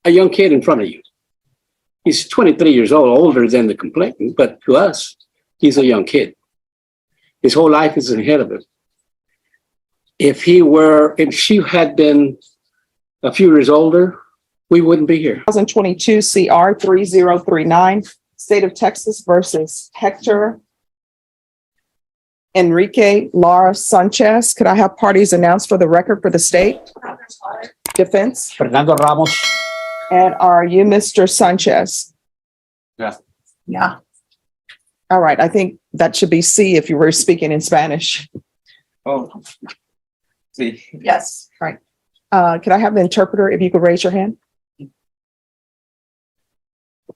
a young kid in front of you. He's 23 years old, older than the complainant, but to us, he's a young kid. His whole life is ahead of him. If she had been a few years older, we wouldn't be here. 2022 CR 3039, State of Texas versus Hector Enrique Lara Sanchez. Could I have parties announced for the record for the state? Defense. Fernando Ramos. And are you Mr. Sanchez? Yeah. Yeah. All right. I think that should be C if you were speaking in Spanish. Oh. See. Yes. Could I have the interpreter if you could raise your hand?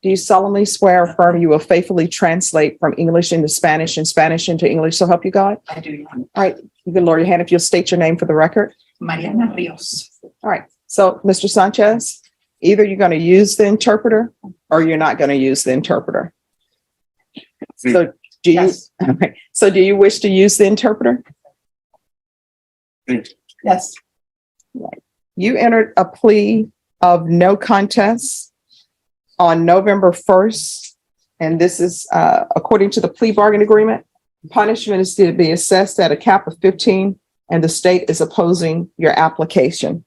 Do you solemnly swear or affirm you will faithfully translate from English into Spanish and Spanish into English, so help you God? I do. All right, you can lower your hand if you'll state your name for the record. Mariana Rios. All right, so Mr. Sanchez, either you're going to use the interpreter or you're not going to use the interpreter. So do you, Yes. okay. So do you wish to use the interpreter? Yes. You entered a plea of no contest on November 1st, and this is according to the plea bargain agreement. Punishment is to be assessed at a cap of 15, and the state is opposing your application.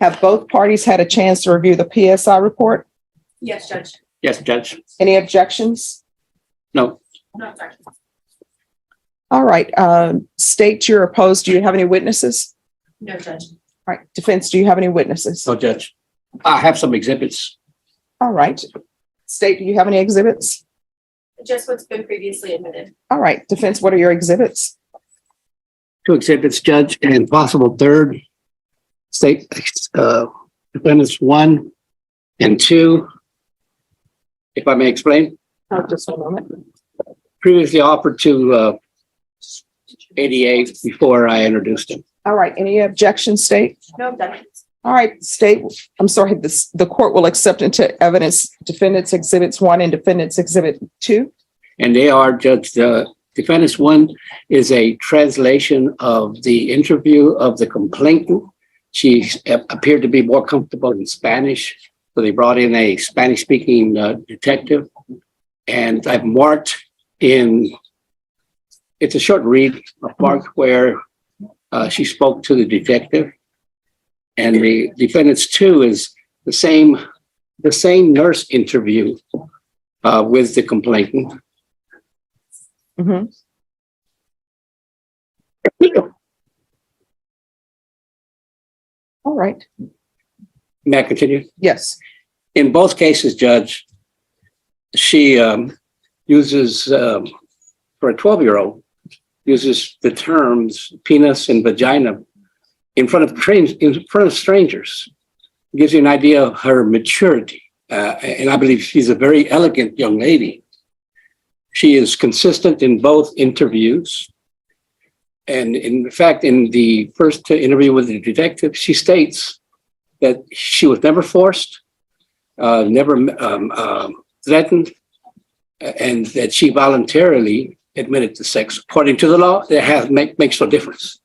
Have both parties had a chance to review the PSI report? Yes, Judge. Yes, Judge. Any objections? No. No, Judge. All right, state you're opposed. Do you have any witnesses? No, Judge. All right, defense, do you have any witnesses? No, Judge. I have some exhibits. All right. State, do you have any exhibits? Just what's been previously admitted. All right, defense, what are your exhibits? 2 exhibits, Judge, and possible third. State defendants 1 and 2. If I may explain. Oh, just one moment. Previously offered to ADA before I introduced him. All right, any objections, state? No objections. All right, state, I'm sorry, the court will accept into evidence defendants exhibits 1 and defendants exhibit 2. And they are, Judge, defendants 1 is a translation of the interview of the complainant. She appeared to be more comfortable in Spanish, so they brought in a Spanish-speaking detective. And I've marked in, it's a short read, I've marked where she spoke to the detective. And the defendants 2 is the same nurse interview with the complainant. Mhm. All right, May I continue? yes. In both cases, Judge, she uses, for a 12-year-old, uses the terms penis and vagina in front of strangers. It gives you an idea of her maturity. And I believe she's a very elegant young lady. She is consistent in both interviews. And in fact, in the first interview with the detective, she states that she was never forced, never threatened, and that she voluntarily admitted to sex. According to the law, it makes no difference.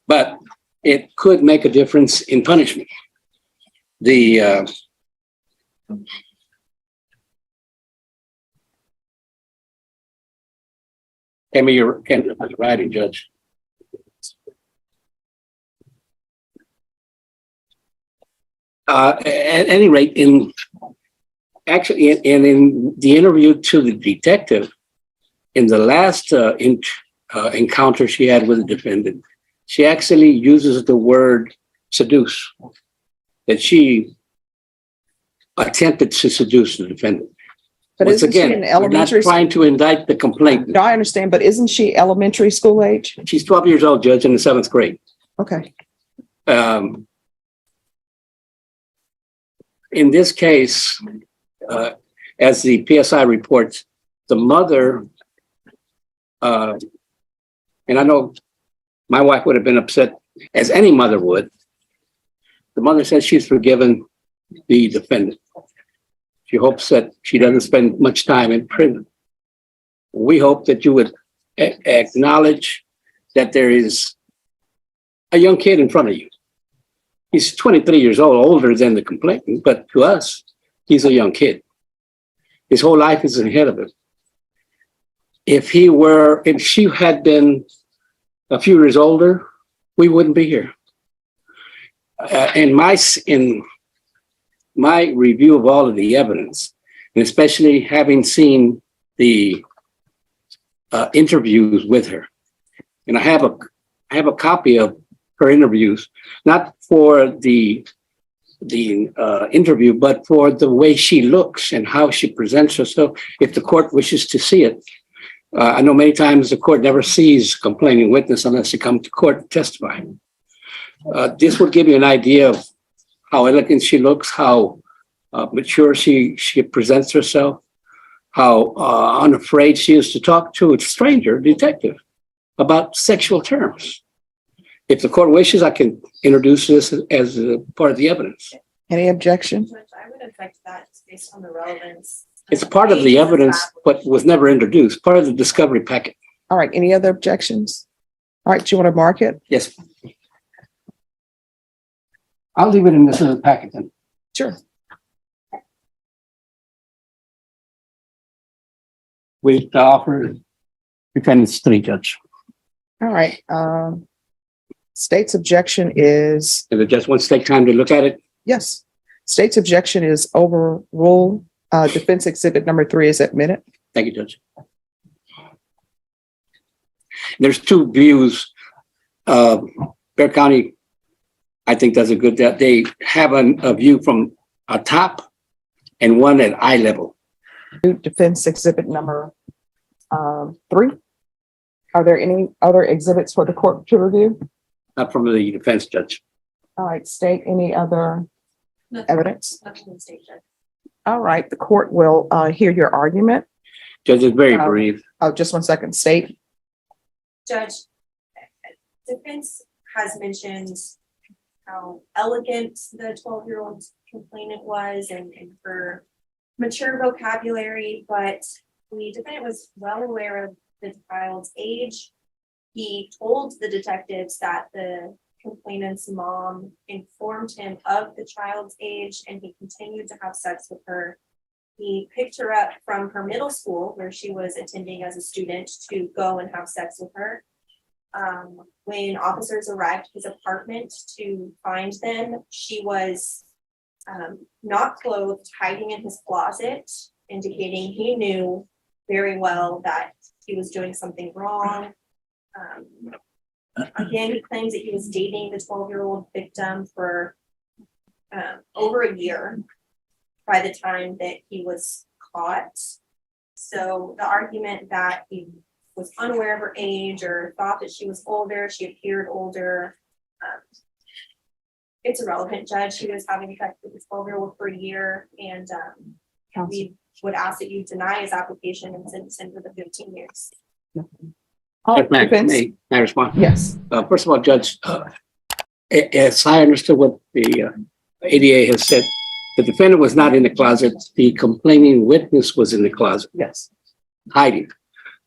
But it could make a difference in punishment. The Amy, you're writing, Judge. At any rate, in the interview to the detective, in the last encounter she had with the defendant, she actually uses the word seduce, that she attempted to seduce the defendant. But Once isn't she again, in we're not elementary? trying to indict the complainant. No, I understand, but isn't she elementary school age? She's 12 years old, Judge, in the 7th grade. Okay. In this case, as the PSI reports, the mother, and I know my wife would have been upset, as any mother would. The mother says she's forgiven the defendant. She hopes that she doesn't spend much time in prison. We hope that you would acknowledge that there is a young kid in front of you. He's 23 years old, older than the complainant, but to us, he's a young kid. His whole life is ahead of him. If she had been a few years older, we wouldn't be here. In my review of all of the evidence, and especially having seen the interviews with her, and I have a copy of her interviews, not for the interview, but for the way she looks and how she presents herself. If the court wishes to see it, I know many times the court never sees complaining witness unless they come to court and testify. This would give you an idea of how elegant she looks, how mature she presents herself, how unafraid she is to talk to a stranger, detective, about sexual terms. If the court wishes, I can introduce this as a part of the evidence. Any objection? Judge, I would object to that just based on the relevance. It's part of the evidence, but was never introduced, part of the discovery packet. All right, any other objections? All right, do you want to mark it? Yes. I'll leave it in this little packet then. Sure. We offer defendants 3, Judge. All right, state's objection is, If the judge wants to take time to look at it, yes. State's objection is overruled. Defense exhibit number 3 is admitted. thank you, Judge. There's 2 views. Bear County, I think, does a good job. They have a view from a top and one at eye level. Defense exhibit number 3. Are there any other exhibits for the court to review? Not from the defense, Judge. All right, state, any other evidence? Nothing in state, Judge. All right, the court will hear your argument. Judge, it's very brief. Oh, just 1 second, state. Judge, defense has mentioned how elegant the 12-year-old complainant was and her mature vocabulary, but the defendant was well aware of the child's age. He told the detectives that the complainant's mom informed him of the child's age, and he continued to have sex with her. He picked her up from her middle school, where she was attending as a student, to go and have sex with her. When officers arrived at his apartment to find them, she was not clothed, hiding in his closet, indicating he knew very well that he was doing something wrong. Again, he claims that he was dating the 12-year-old victim for over a year by the time that he was caught. So the argument that he was unaware of her age or thought that she was older, she appeared older, it's irrelevant, Judge. He was having sex with this 12-year-old for a year, and we would ask that you deny his application and sentence him for the 15 years. May I respond? Yes. First of all, Judge, as I understood what the ADA has said, the defendant was not in the closet. The complaining witness was in the closet, Yes. hiding.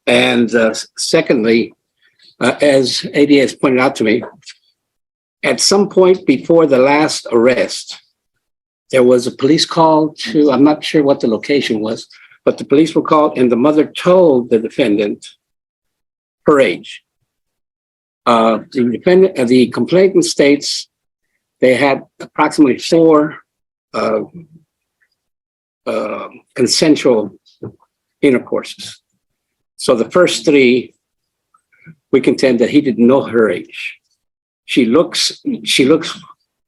And secondly, as ADA has pointed out to me, at some point before the last arrest, there was a police call to, I'm not sure what the location was, but the police were called and the mother told the defendant her age. The complainant states they had approximately 4 consensual intercourses. So the first 3, we contend that he didn't know her age. She looks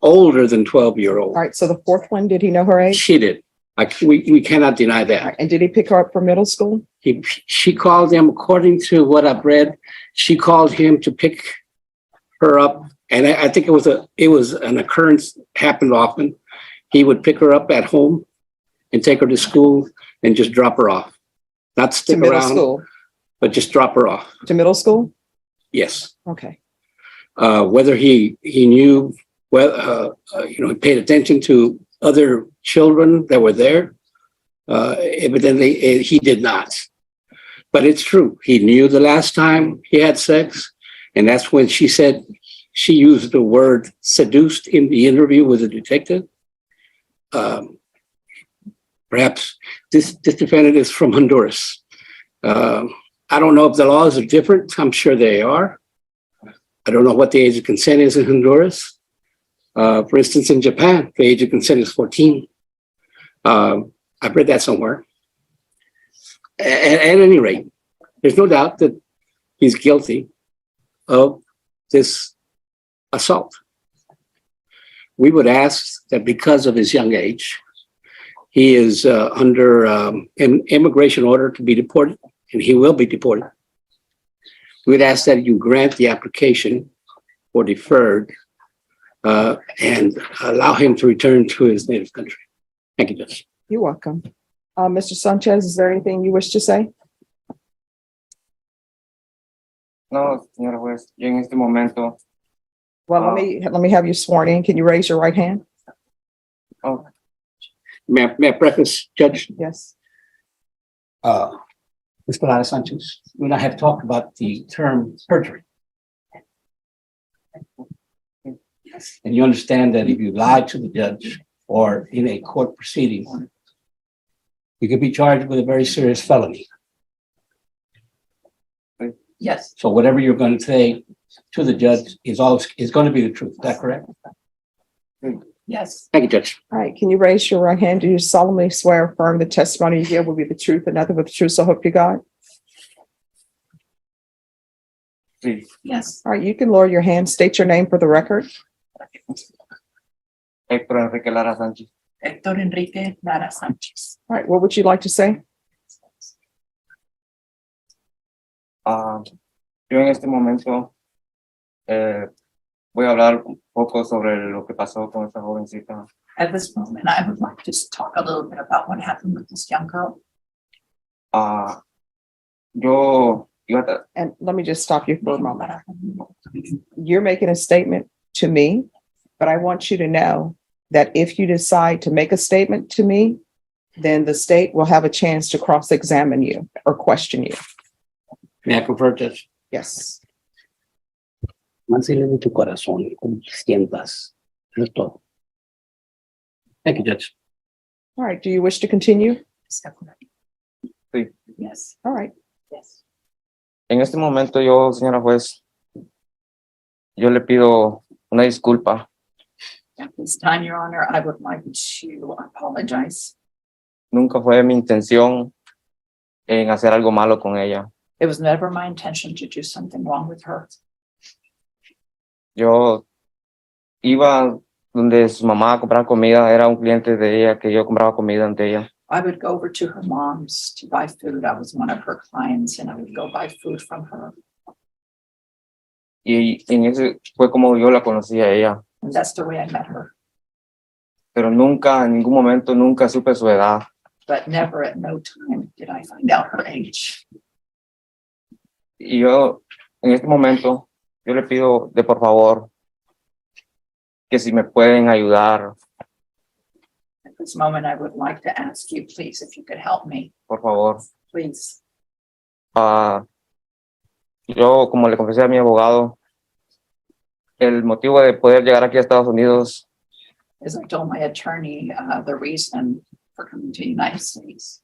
older than 12-year-old. All right, so the 4th one, did he know her age? She did. We cannot deny All that. right, and did he pick her up from middle school? She called him, according to what I've read, she called him to pick her up. And I think it was an occurrence, happened often. He would pick her up at home and take her to school and just drop her off. Not To stick middle around, school? but just drop her off. To middle school? Yes. Okay. Whether he knew, he paid attention to other children that were there. Evidently, he did not. But it's true. He knew the last time he had sex, and that's when she said she used the word seduced in the interview with the detective. Perhaps this defendant is from Honduras. I don't know if the laws are different. I'm sure they are. I don't know what the age of consent is in Honduras. For instance, in Japan, the age of consent is 14. I've read that somewhere. At any rate, there's no doubt that he's guilty of this assault. We would ask that because of his young age, he is under an immigration order to be deported, and he will be deported. We'd ask that you grant the application for deferred and allow him to return to his native country. Thank you, Judge. You're welcome. Mr. Sanchez, is there anything you wish to say? No, señora juez, yo en este momento, Well, let me have you sworn in. Can you raise your right hand? oh, May I preface, Judge? Yes. Ms. Pilar Sanchez, you and I have talked about the term perjury. And you understand that if you lie to the judge or in a court proceeding, you could be charged with a very serious felony. Yes. So whatever you're going to say to the judge is going to be the truth. Is that correct? Yes. Thank you, Judge. All right. Can you raise your right hand? Do you solemnly swear or affirm the testimony you give will be the truth and nothing but the truth? So help you God. sí, Yes. All right. You can lower your hand. State your name for the record. Héctor Enrique Lara Sánchez. Héctor Enrique Lara Sánchez. All right. What would you like to say? Yo en este momento voy a hablar un poco sobre lo que pasó con esta jovencita. At this moment, I would like to talk a little bit about what happened with this young girl. Yo iba a, And let me just stop you for a moment. You're making a statement to me, but I want you to know that if you decide to make a statement to me, then the state will have a chance to cross-examine you or question you. May I confer, Judge? Yes. Mancilla de tu corazón, como sientas. Eso es todo. Thank you, Judge. All right. Do you wish to continue? sí. Yes. All right. Yes. En este momento yo, señora juez, yo le pido una disculpa. At this time, Your Honor, I would like to apologize. Nunca fue mi intención en hacer algo malo con ella. It was never my intention to do something wrong with her. Yo iba donde su mamá a comprar comida, era un cliente de ella que yo compraba comida ante ella. I would go over to her mom's to buy food. I was one of her clients and I would go buy food from her. Y en ese fue como yo la conocí a ella. And that's the way I met her. Pero nunca, en ningún momento, nunca supe su edad. But never at no time did I find out her age. Y yo, en este momento, yo le pido de por favor que si me pueden ayudar, At this moment, I would like to ask you, please, if you could help me, por favor. please. Yo, como le confesé a mi abogado, el motivo de poder llegar aquí a Estados Unidos As I told my attorney, the reason for coming to the United States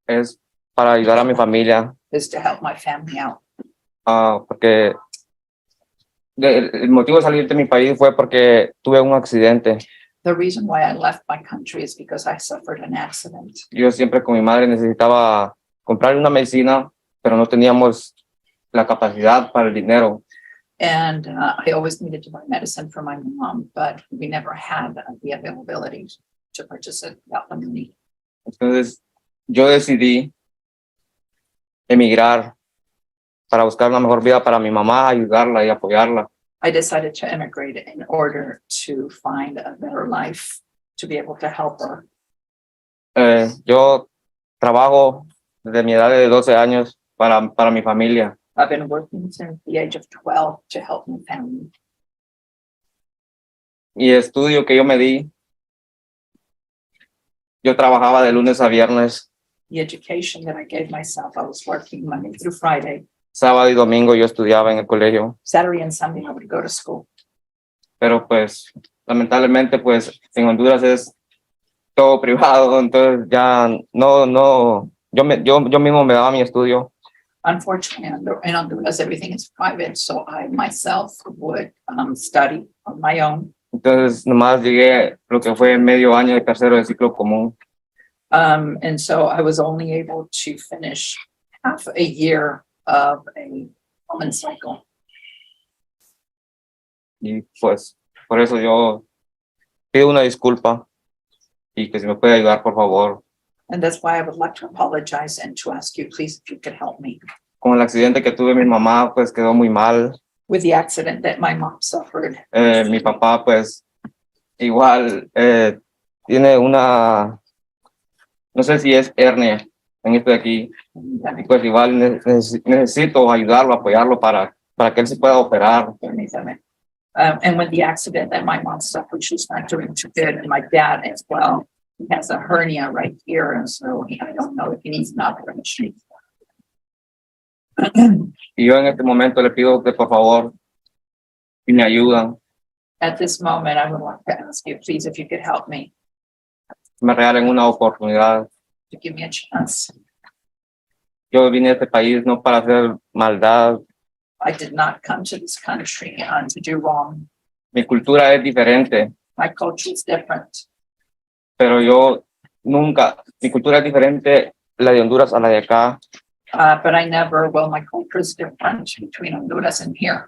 es para ayudar a mi familia, is to help my family out. porque el motivo de salir de mi país fue porque tuve un accidente. The reason why I left my country is because I suffered an accident. Yo siempre con mi madre necesitaba comprarle una medicina, pero no teníamos la capacidad para el dinero. And I always needed to buy medicine for my mom, but we never had the availability to purchase it without the money. Entonces, yo decidí emigrar para buscar una mejor vida para mi mamá, ayudarla y apoyarla. I decided to immigrate in order to find a better life, to be able to help her. Yo trabajo desde mi edad de 12 años para mi familia. I've been working since the age of 12 to help my family. Y el estudio que yo me di, yo trabajaba de lunes a viernes, The education that I gave myself, I was working Monday through Friday. sábado y domingo yo estudiaba en el colegio. Saturday and Sunday, I would go to school. pero pues lamentablemente pues en Honduras es todo privado, entonces ya yo mismo me daba mi estudio. Unfortunately, in Honduras, everything is private, so I myself would study on my own. Entonces nomás llegué lo que fue medio año de tercero de ciclo común. And so I was only able to finish half a year of a common cycle. Y pues por eso yo pido una disculpa y que si me puede ayudar, por favor. And that's why I would like to apologize and to ask you, please, if you could help me Con el accidente que tuve mi mamá, pues quedó muy mal. with the accident that my mom suffered. Mi papá, pues igual tiene una, no sé si es hernia en esto de aquí. Y pues igual necesito ayudarlo, apoyarlo para que él se pueda operar. And with the accident that my mom suffered, she's not doing too good. And my dad as well, he has a hernia right here. And so I don't know if he needs an operation. Y yo en este momento le pido que por favor, si me ayudan, At this moment, I would like to ask you, please, if you could help me me regalen una oportunidad. to give me a chance. Yo vine a este país no para hacer maldad. I did not come to this country to do wrong. Mi cultura es diferente, My culture is different, pero mi cultura es diferente, la de Honduras a la de acá. but my culture is different between Honduras and here.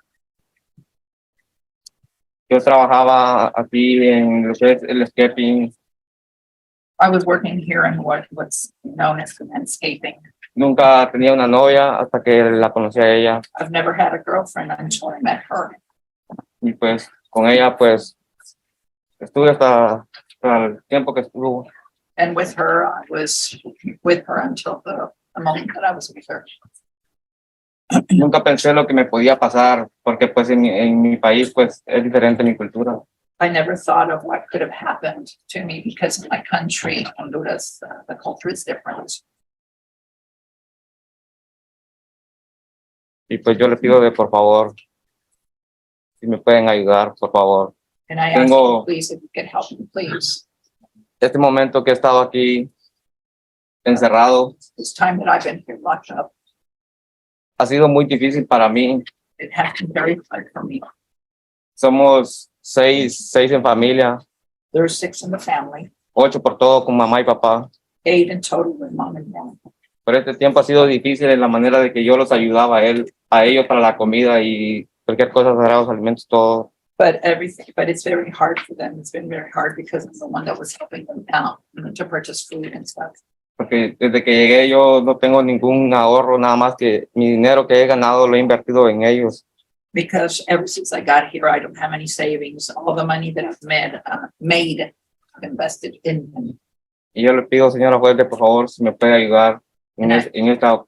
Yo trabajaba aquí en lo que es el escaping. I was working here in what's known as landscaping. Nunca tenía una novia hasta que la conocí a ella. I've never had a girlfriend until I met her. Y pues con ella pues estuve hasta el tiempo que estuvo. And with her, I was with her until the moment that I was with her. Nunca pensé lo que me podía pasar porque pues en mi país pues es diferente mi cultura. I never thought of what could have happened to me because in my country, Honduras, the culture is different. Y pues yo le pido de por favor, si me pueden ayudar, por favor. And I ask you, please, if you could help me, please. Este momento que he estado aquí encerrado This time that I've been here locked up, ha sido muy difícil para mí. it has been very hard for me. Somos seis en familia, There's 6 in the family, 8 por todo con mamá y papá. 8 in total with mom and dad. Pero este tiempo ha sido difícil en la manera de que yo los ayudaba a ellos para la comida y cualquier cosa, sagrados alimentos, todo. But it's very hard for them. It's been very hard because I'm the one that was helping them out to purchase food and stuff. Porque desde que llegué yo no tengo ningún ahorro, nada más que mi dinero que he ganado lo he invertido en ellos. Because ever since I got here, I don't have any savings. All the money that I've made, I've invested in them. Y yo le pido, señora juez, de por favor, si me puede ayudar en esta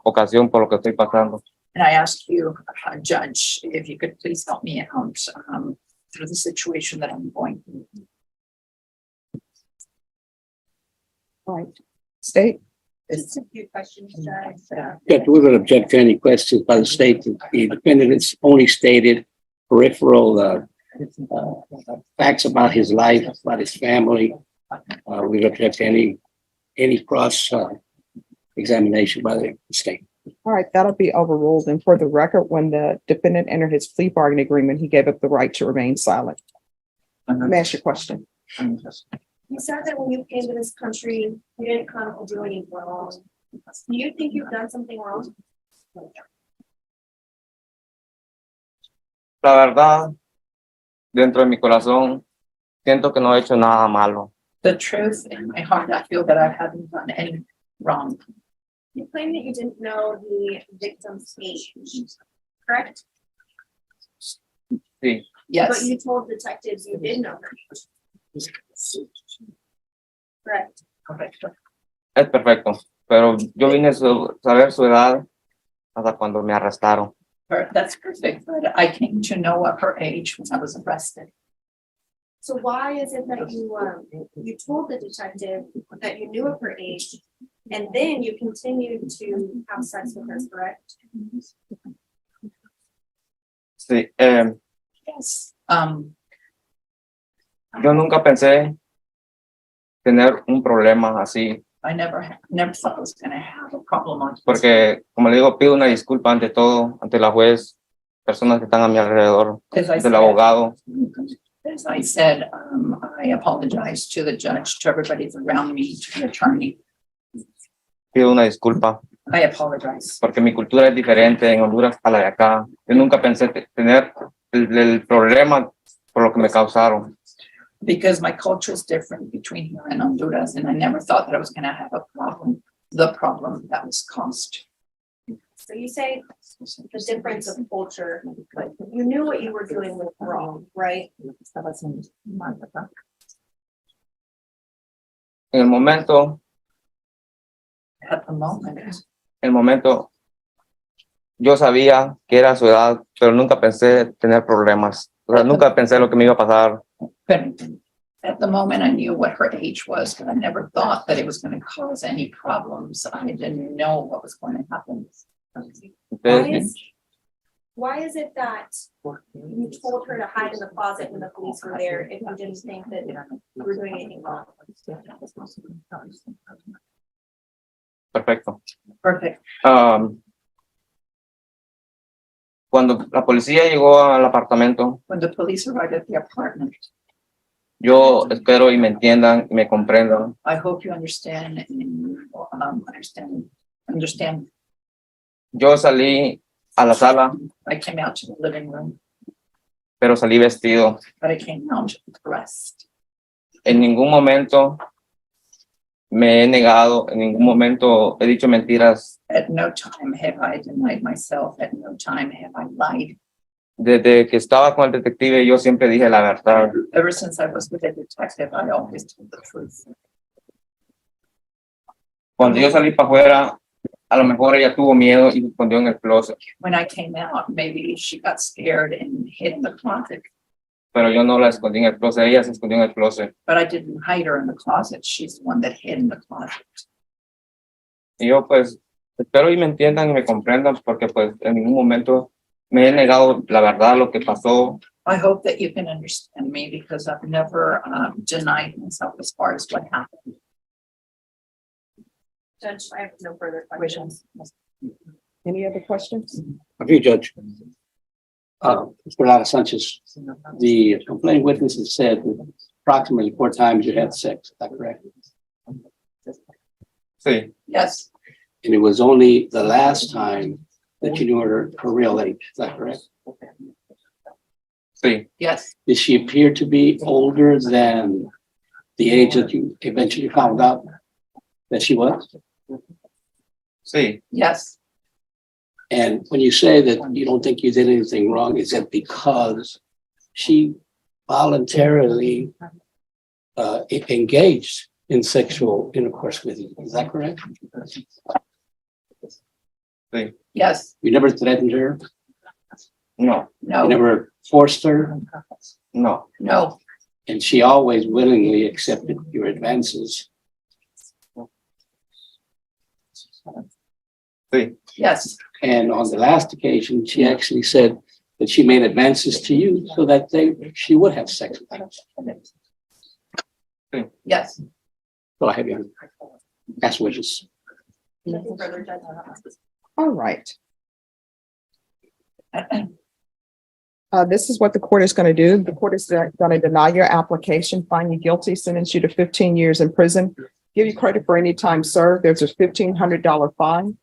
ocasión por lo que estoy pasando. And I ask you, Judge, if you could please help me out through the situation that I'm going through. Right. State. Just a few questions, Judge. Judge, we would object to any questions by the state. The defendant has only stated peripheral facts about his life, about his family. We would object to any cross examination by the state. All right, that'll be overruled. And for the record, when the defendant entered his plea bargaining agreement, he gave up the right to remain silent. Let me ask you a question. You said that when you came to this country, you didn't come to do any wrong. Do you think you've done something wrong? La verdad, dentro de mi corazón, siento que no he hecho nada malo. The truth, in my heart, I feel that I haven't done any wrong. You claim that you didn't know the victim's age, correct? Sí, Yes. But you told detectives you did know her age. Correct. Correct. es perfecto. Pero yo vine a saber su edad hasta cuando me arrestaron. That's perfect, but I came to know of her age when I was arrested. So why is it that you told the detective that you knew of her age, and then you continued to have sex with her, correct? Sí, Yes. Yo nunca pensé tener un problema así, I never thought I was gonna have a problem like this. porque, como le digo, pido una disculpa ante todo, ante la juez, personas que están a mi alrededor, As I ante el said, abogado. as I said, I apologize to the judge, to everybody around me, to the attorney. Pido una disculpa, I apologize porque mi cultura es diferente en Honduras a la de acá. Yo nunca pensé tener el problema por lo que me causaron. because my culture is different between here and Honduras, and I never thought that I was gonna have a problem, the problem that was caused. So you say the difference of culture, but you knew what you were doing was wrong, right? En At the moment, el momento, yo sabía que era su edad, pero nunca pensé tener problemas. O sea, nunca pensé lo que me iba a pasar. but at the moment, I knew what her age was, but I never thought that it was gonna cause any problems. I didn't know what was going to happen. Entonces, Why is it that you told her to hide in the closet when the police were there if you didn't think that you were doing anything wrong? perfecto. Perfect. Cuando la policía llegó al apartamento, When the police arrived at the apartment, yo espero y me entiendan y me comprendan. I hope you understand and understand. Yo salí a la sala, I came out to the living room, pero salí vestido. but I came out dressed. En ningún momento me he negado, en ningún momento he dicho mentiras. At no time have I denied myself. At no time have I lied. Desde que estaba con el detective, yo siempre dije la verdad. Ever since I was with a detective, I always told the truth. Cuando yo salí para afuera, a lo mejor ella tuvo miedo y se escondió en el closet, When I came out, maybe she got scared and hid in the closet, pero yo no la escondí en el closet, ella se escondió en el closet. but I didn't hide her in the closet. She's the one that hid in the closet. Y yo pues espero y me entiendan y me comprendan porque pues en ningún momento me he negado la verdad, lo que pasó. I hope that you can understand me because I've never denied myself as far as what happened. Judge, I have no further questions. Any other questions? Of you, Judge. Mr. Lara Sanchez, the complaining witnesses said that approximately 4 times you had sex, is that correct? Sí, Yes, And it was only the last time that you knew her real age, is that correct? sí, yes, Did she appear to be older than the age that you eventually found out that she was? sí. yes. And when you say that you don't think you did anything wrong, is that because she voluntarily engaged in sexual intercourse with you? Is that correct? Yes, You never threatened her? No, You no, never forced her? no, no, And she always willingly accepted your advances? sí, yes, And on the last occasion, she actually said that she made advances to you so that she would have sex with you. yes. Go ahead, your best wishes. Nothing further, Judge. All right. This is what the court is going to do. The court is going to deny your application, find you guilty, sentence you to 15 years in prison, give you credit for any time served. There's a $1,500 fine,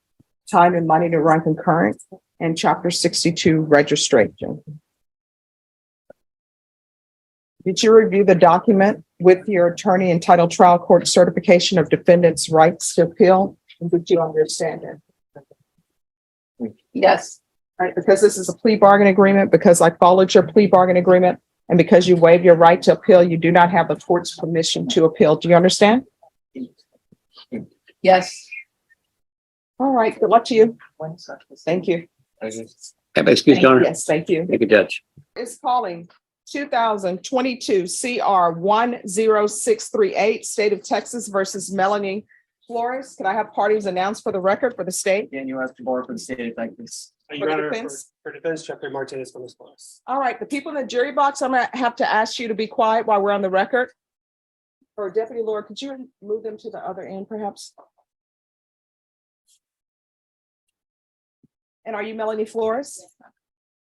time and money to run concurrent, and Chapter 62 registration. Did you review the document with your attorney entitled Trial Court Certification of Defendant's Rights to Appeal? And did you understand it? Yes, Right, because this is a plea bargain agreement, because I followed your plea bargain agreement, and because you waive your right to appeal, you do not have the court's permission to appeal. Do you understand? yes. All right, good luck to you. Thank you. Excuse me, Your Honor. Yes, thank you. Thank you, Judge. It's calling 2022 CR 10638, State of Texas versus Melanie Flores. Can I have parties announced for the record for the state? Daniel Escobar for the state of Texas. Your the Honor, defense? for defense, Jeffrey Martinez from Flores. All right, the people in the jury box, I'm gonna have to ask you to be quiet while we're on the record. Or Deputy Lord, could you move them to the other end perhaps? And are you Melanie Flores?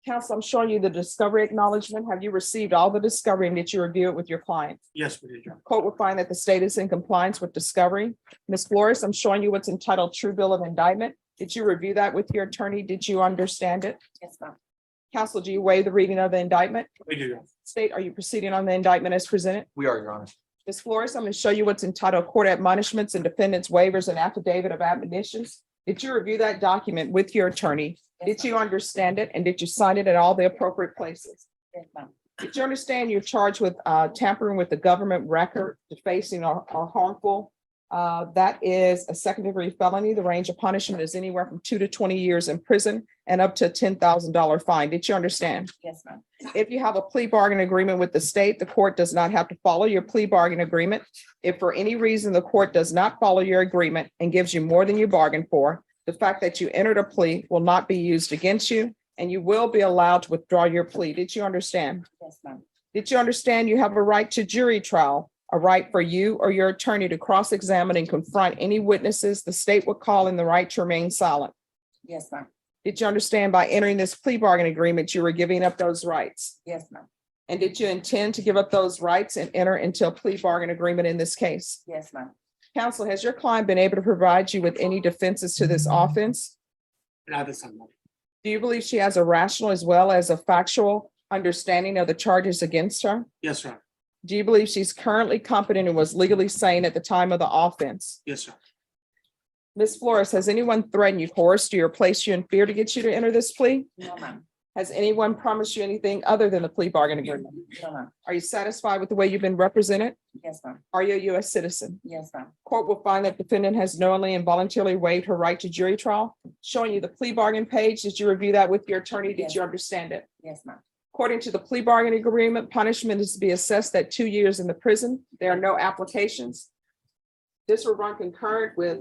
Counsel, I'm showing you the discovery acknowledgement. Have you received all the discovery and did you review it with your client? Yes, we did, Your Honor. Court will find that the state is in compliance with discovery. Ms. Flores, I'm showing you what's entitled True Bill of Indictment. Did you review that with your attorney? Did you understand it? Yes, ma'am. Counsel, do you waive the reading of the indictment? We do, Your Honor. State, are you proceeding on the indictment as presented? We are, Your Honor. Ms. Flores, I'm going to show you what's entitled Court Admonishments and Defendants Waivers and Affidavit of Admonitions. Did you review that document with your attorney? Did you understand it? And did you sign it at all the appropriate places? Yes, ma'am. Did you understand you're charged with tampering with the government record, defacing or harmful? That is a second-degree felony. The range of punishment is anywhere from 2 to 20 years in prison and up to a $10,000 fine. Did you understand? Yes, ma'am. If you have a plea bargain agreement with the state, the court does not have to follow your plea bargain agreement. If for any reason the court does not follow your agreement and gives you more than you bargained for, the fact that you entered a plea will not be used against you and you will be allowed to withdraw your plea. Did you understand? Yes, ma'am. Did you understand you have a right to jury trial, a right for you or your attorney to cross-examine and confront any witnesses the state would call in the right to remain silent? Yes, ma'am. Did you understand by entering this plea bargain agreement, you were giving up those rights? Yes, ma'am. And did you intend to give up those rights and enter into a plea bargain agreement in this case? Yes, ma'am. Counsel, has your client been able to provide you with any defenses to this offense? Not this time. Do you believe she has a rational as well as a factual understanding of the charges against her? Yes, Your Honor. Do you believe she's currently competent and was legally sane at the time of the offense? Yes, sir. Ms. Flores, has anyone threatened you, coerced you, or placed you in fear to get you to enter this plea? No, ma'am. Has anyone promised you anything other than the plea bargain agreement? No, ma'am. Are you satisfied with the way you've been represented? Yes, ma'am. Are you a U.S. citizen? Yes, ma'am. Court will find that defendant has knowingly and voluntarily waived her right to jury trial. Showing you the plea bargain page. Did you review that with your attorney? Did Yes. you understand it? Yes, ma'am. According to the plea bargain agreement, punishment is to be assessed at 2 years in the prison. There are no applications. This will run concurrent with,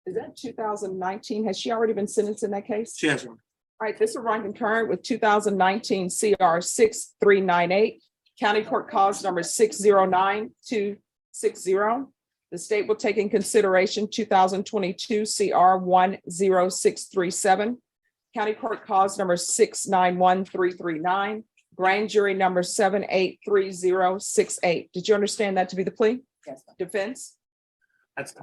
is that 2019? Has she already been sentenced in that case? She has, Your Honor. All right, this will run concurrent with 2019 CR 6398, County Court Cause number 609260. The state will take in consideration 2022 CR 10637, County Court Cause number 691339, Grand Jury number 783068. Did you understand that to be the plea? Yes, ma'am. Defense? That's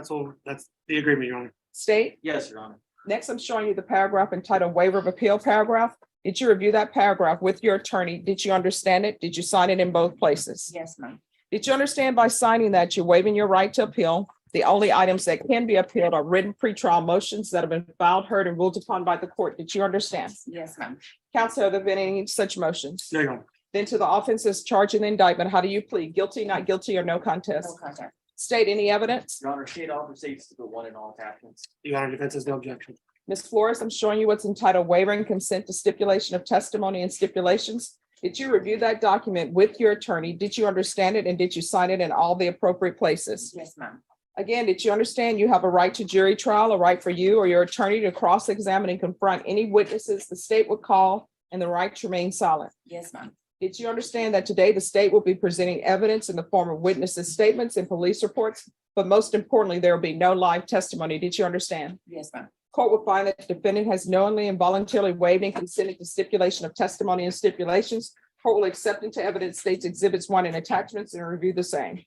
all, that's the agreement, Your Honor. State? Yes, Your Honor. Next, I'm showing you the paragraph entitled Waiver of Appeal paragraph. Did you review that paragraph with your attorney? Did you understand it? Did you sign it in both places? Yes, ma'am. Did you understand by signing that you're waiving your right to appeal? The only items that can be appealed are written pretrial motions that have been filed, heard, and ruled upon by the court. Did you understand? Yes, ma'am. Counsel, have there been any such motions? No, Your Honor. Then to the offenses charged in the indictment, how do you plead? Guilty, not guilty, or no contest? No contact. State any evidence? Your Honor, state offer states to the one in all attachments. Your Honor, defense has no objection. Ms. Flores, I'm showing you what's entitled Waiver and Consent to Stipulation of Testimony and Stipulations. Did you review that document with your attorney? Did you understand it and did you sign it in all the appropriate places? Yes, ma'am. Again, did you understand you have a right to jury trial, a right for you or your attorney to cross-examine and confront any witnesses the state would call, and the right to remain silent? Yes, ma'am. Did you understand that today the state will be presenting evidence in the form of witnesses' statements and police reports, but most importantly, there will be no live testimony? Did you understand? Yes, ma'am. Court will find that the defendant has knowingly and voluntarily waived and consented to stipulation of testimony and stipulations. Court will accept into evidence states exhibits 1 and attachments and review the same.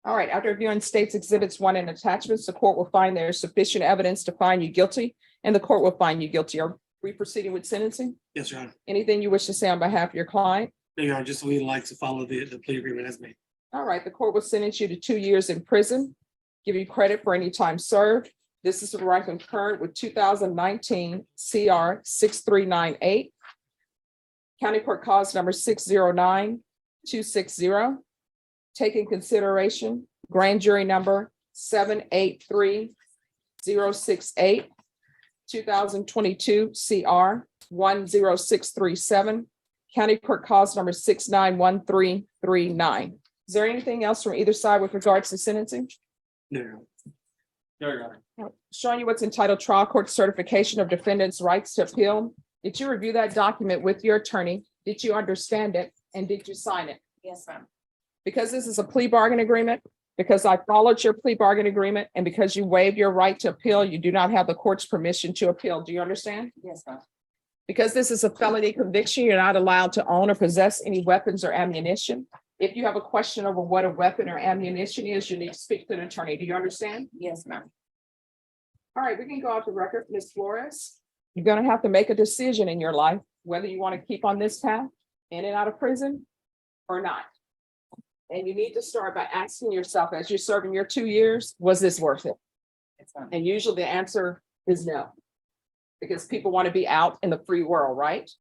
All right, after reviewing states exhibits 1 and attachments, the court will find there is sufficient evidence to find you guilty, and the court will find you guilty. Are we proceeding with sentencing? Yes, Your Honor. Anything you wish to say on behalf of your client? No, Your Honor, just we like to follow the plea agreement as made. All right, the court will sentence you to 2 years in prison, give you credit for any time served. This is to run concurrent with 2019 CR 6398, County Court Cause number 609, 260. Taking consideration grand jury number 783068, 2022 CR 10637, county court cause number 691339. Is there anything else from either side with regards to sentencing? No. Showing you what's entitled Trial Court Certification of Defendant's Rights to Appeal. Did you review that document with your attorney? Did you understand it? And did you sign it? Yes, ma'am. Because this is a plea bargain agreement, because I followed your plea bargain agreement, and because you waived your right to appeal, you do not have the court's permission to appeal. Do you understand? Yes, ma'am. Because this is a felony conviction, you're not allowed to own or possess any weapons or ammunition. If you have a question over what a weapon or ammunition is, you need to speak to an attorney. Do you understand? Yes, ma'am. All right, we can go off the record. Ms. Flores, you're going to have to make a decision in your life, whether you want to keep on this path, in and out of prison or not. And you need to start by asking yourself, as you're serving your 2 years, was this worth it? Yes, ma'am. And usually the answer is no. Because people want to be out in the free world, right?